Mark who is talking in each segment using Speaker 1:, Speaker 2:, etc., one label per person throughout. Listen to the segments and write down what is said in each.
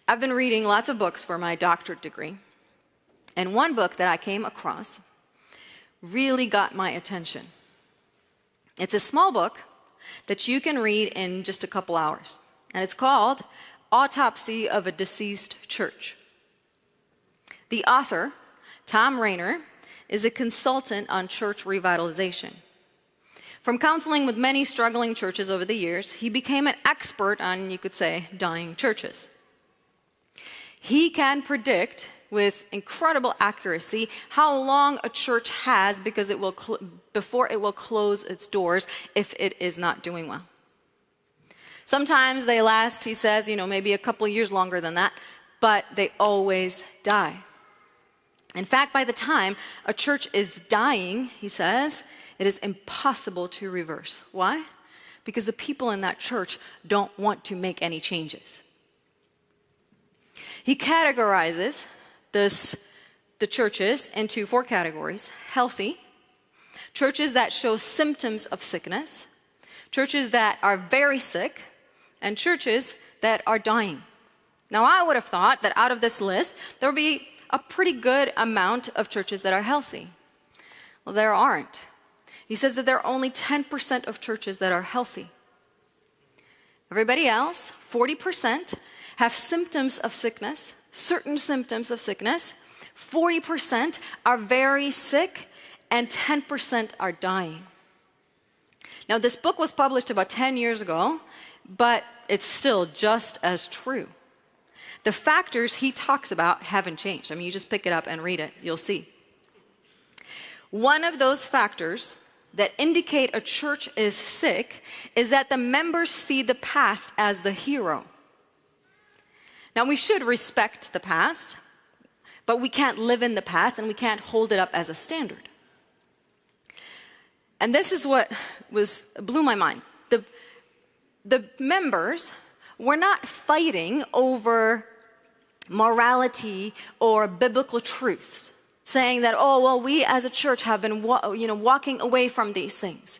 Speaker 1: I've been reading lots of books for my doctorate degree, and one book that I came across really got my attention. It's a small book that you can read in just a couple hours, and it's called Autopsy of a Deceased Church. The author, Tom Rainer, is a consultant on church revitalization. From counseling with many struggling churches over the years, he became an expert on, you could say, dying churches. He can predict with incredible accuracy how long a church has before it will close its doors if it is not doing well. Sometimes they last, he says, maybe a couple years longer than that, but they always die. In fact, by the time a church is dying, he says, it is impossible to reverse. Why? Because the people in that church don't want to make any changes. He categorizes the churches into 4 categories: healthy, churches that show symptoms of sickness, churches that are very sick, and churches that are dying. Now, I would have thought that out of this list, there would be a pretty good amount of churches that are healthy. Well, there aren't. He says that there are only 10% of churches that are healthy. Everybody else, 40%, have symptoms of sickness, certain symptoms of sickness. 40% are very sick, and 10% are dying. Now, this book was published about 10 years ago, but it's still just as true. The factors he talks about haven't changed. You just pick it up and read it, you'll see. One of those factors that indicate a church is sick is that the members see the past as the hero. Now, we should respect the past, but we can't live in the past and we can't hold it up as a standard. And this is what blew my mind. The members were not fighting over morality or biblical truths, saying that, we as a church have been walking away from these things.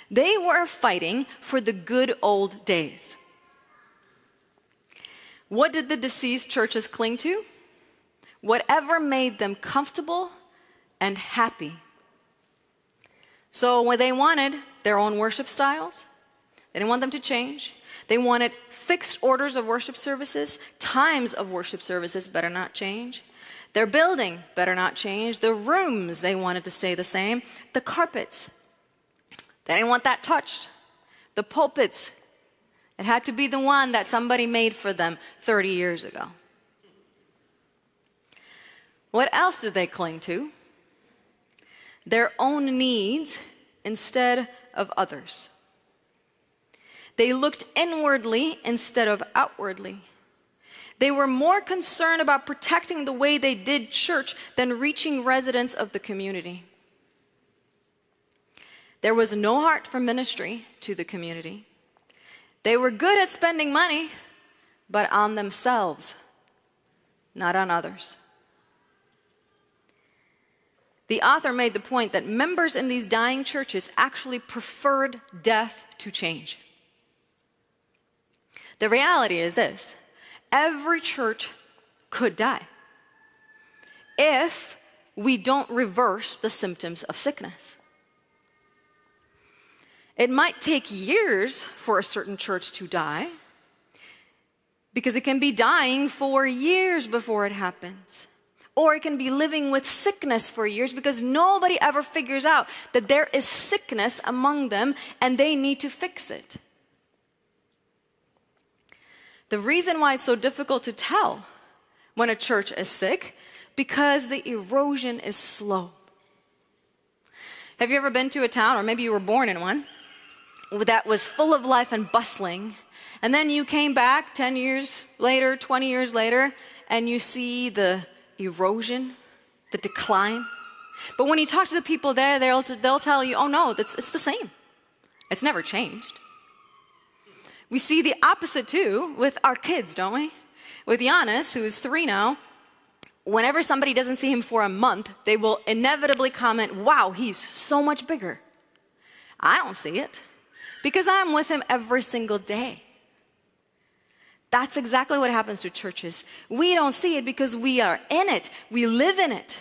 Speaker 1: They were fighting for the good old days. What did the deceased churches cling to? Whatever made them comfortable and happy. So when they wanted their own worship styles, they didn't want them to change. They wanted fixed orders of worship services. Times of worship services better not change. Their building better not change. The rooms, they wanted to stay the same. The carpets, they didn't want that touched. The pulpits, it had to be the one that somebody made for them 30 years ago. What else did they cling to? Their own needs instead of others. They looked inwardly instead of outwardly. They were more concerned about protecting the way they did church than reaching residents of the community. There was no heart for ministry to the community. They were good at spending money, but on themselves, not on others. The author made the point that members in these dying churches actually preferred death to change. The reality is this: every church could die if we don't reverse the symptoms of sickness. It might take years for a certain church to die, because it can be dying for years before it happens. Or it can be living with sickness for years because nobody ever figures out that there is sickness among them and they need to fix it. The reason why it's so difficult to tell when a church is sick, because the erosion is slow. Have you ever been to a town, or maybe you were born in one, that was full of life and bustling, and then you came back 10 years later, 20 years later, and you see the erosion, the decline? But when you talk to the people there, they'll tell you, oh no, it's the same. It's never changed. We see the opposite too with our kids, don't we? With Giannis, who's 3 now, whenever somebody doesn't see him for a month, they will inevitably comment, wow, he's so much bigger. I don't see it because I'm with him every single day. That's exactly what happens to churches. We don't see it because we are in it. We live in it.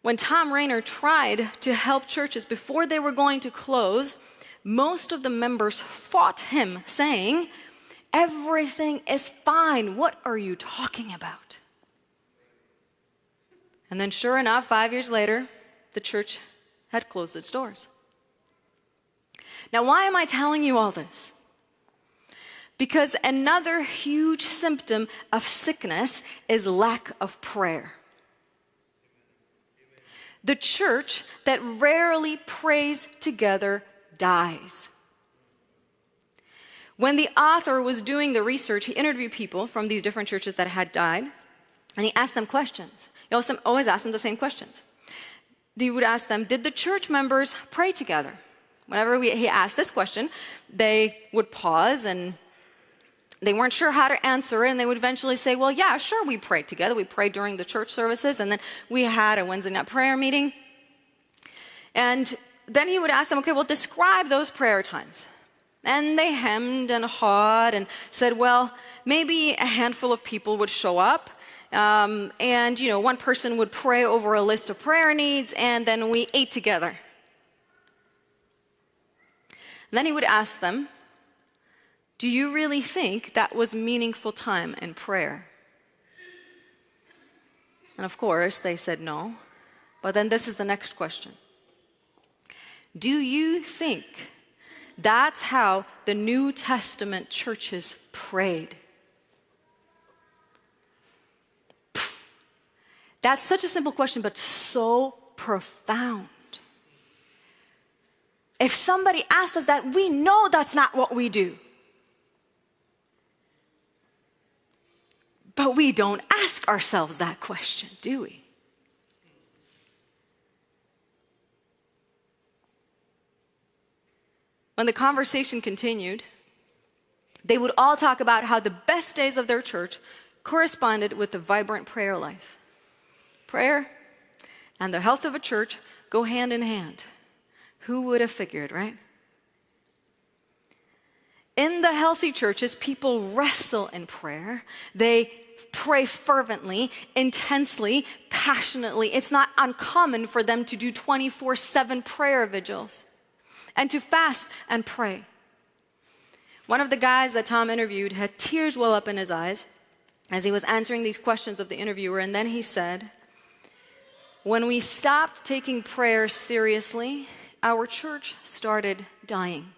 Speaker 1: When Tom Rainer tried to help churches before they were going to close, most of the members fought him, saying, "Everything is fine. What are you talking about?" And then sure enough, 5 years later, the church had closed its doors. Now, why am I telling you all this? Because another huge symptom of sickness is lack of prayer. The church that rarely prays together dies. When the author was doing the research, he interviewed people from these different churches that had died, and he asked them questions. He always asked them the same questions. He would ask them, did the church members pray together? Whenever he asked this question, they would pause and they weren't sure how to answer it, and they would eventually say, well, yeah, sure, we prayed together. We prayed during the church services, and then we had a Wednesday night prayer meeting. And then he would ask them, okay, well, describe those prayer times. And they hemmed and hawed and said, well, maybe a handful of people would show up, and, one person would pray over a list of prayer needs, and then we ate together. And then he would ask them, do you really think that was meaningful time in prayer? And of course, they said no. But then this is the next question. Do you think that's how the New Testament churches prayed? That's such a simple question, but so profound. If somebody asks us that, we know that's not what we do. But we don't ask ourselves that question, do we? When the conversation continued, they would all talk about how the best days of their church corresponded with the vibrant prayer life. Prayer and the health of a church go hand in hand. Who would have figured, right? In the healthy churches, people wrestle in prayer. They pray fervently, intensely, passionately. It's not uncommon for them to do 24/7 prayer vigils and to fast and pray. One of the guys that Tom interviewed had tears well up in his eyes as he was answering these questions of the interviewer, and then he said, when we stopped taking prayer seriously, our church started dying.